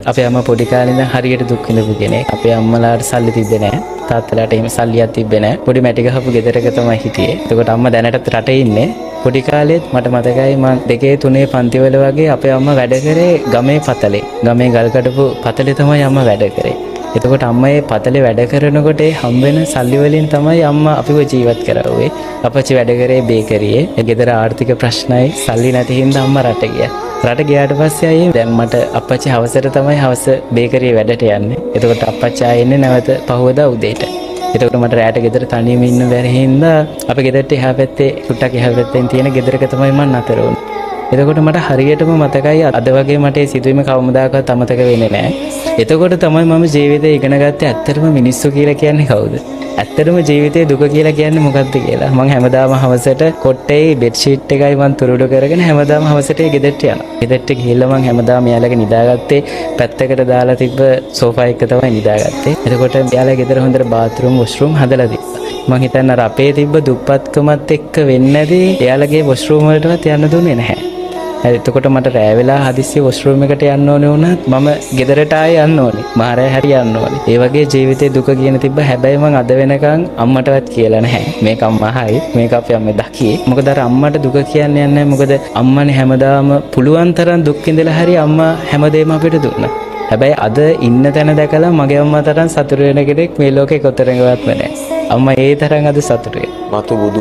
අපේ අම්මා පොඩි කාලේ ඉඳන් හරියට දුක් විඳපු කෙනෙක්. අපේ අම්මලාට සල්ලි තිබ්බේ නැහැ. තාත්තලාට එහෙම සල්ලියක් තිබ්බේ නැහැ. පොඩි මැටි ගහපු ගෙදරක තමයි හිටියේ. එතකොට අම්මා දැනටත් රටේ ඉන්නේ. පොඩි කාලෙත් මට මතකයි මම 2 3 පන්තිවල වගේ අපේ අම්මා වැඩ කරේ ගමේ පතලේ. ගමේ ගල් කඩපු පතලේ තමයි අම්මා වැඩ කරේ. එතකොට අම්මා ඒ පතලේ වැඩ කරනකොට ඒ හම්බෙන සල්ලි වලින් තමයි අම්මා අපිව ජීවත් කරවුවේ. අපච්චි වැඩ කරේ බේකරියේ. ඒ ගෙදර ආර්ථික ප්‍රශ්නයි සල්ලි නැති හින්දා අම්මා රට ගියා. රට ගියාට පස්සේ ආයේ දැන් මට අපච්චි හවසට තමයි හවස බේකරියේ වැඩට යන්නේ. එතකොට අපච්චි ආයේ එන්නේ නැවත පහුවදා උදේට. එතකොට මට රැට ගෙදර තනියම ඉන්න බැරි හින්දා අපේ ගෙදරට එහා පැත්තේ කුට්ටක් එහා පැත්තෙන් තියෙන ගෙදරක තමයි මම නතර වුනේ. එතකොට මට හරියටම මතකයි අද වගේ මට ඒ සිදුවීම කවමදාකවත් අමතක වෙන්නේ නැහැ. එතකොට තමයි මම ජීවිතේ ඉගෙන ගත්තේ ඇත්තටම මිනිස්සු කියලා කියන්නේ කවුද? ඇත්තටම ජීවිතේ දුක කියලා කියන්නේ මොකක්ද කියලා. මම හැමදාම හවසට කොට්ටේ බෙඩ් ෂීට් එකයි මම තුරුඩු කරගෙන හැමදාම හවසට ගෙදරට යනවා. ගෙදරට ගිහිල්ලා මම හැමදාම යාළගේ නිදාගත්තේ පැත්තකට දාලා තිබ්බ සෝෆා එක තමයි නිදාගත්තේ. එතකොට යාළගේ ගෙදර හොඳට බාත්රූම් වොෂ්රූම් හදලා තිබ්බා. මම හිතන්නේ අර අපේ තිබ්බ දුප්පත්කමත් එක්ක වෙන්නේ නැති එයාලගේ වොෂ්රූම් වලටවත් යන්න දුන්නේ නැහැ. එතකොට මට රෑ වෙලා හදිස්සිය වොෂ්රූම් එකට යන්න ඕනේ වුණත් මම ගෙදරට ආයේ යන්න ඕනේ. මාරෑ හැරි යන්න ඕනේ. ඒ වගේ ජීවිතේ දුක කියන තිබ්බ. හැබැයි මං අද වෙනකන් අම්මටවත් කියලා නැහැ. මේක අම්මහයි. මේක අපේ අම්මේ දකියේ. මොකද අර අම්මට දුක කියන්නේ නැහැ. මොකද අම්මනේ හැමදාම පුළුවන් තරම් දුක් විඳලා හරි අම්මා හැමදේම අපිට දුන්නා. හැබැයි අද ඉන්න තැන දැකලා මගේ අම්මා තරම් සතුටු වෙන කෙනෙක් මේ ලෝකේ කොතරම්වත් නැහැ. අම්මා ඒ තරම් අද සතුටුයි. මතු බුදු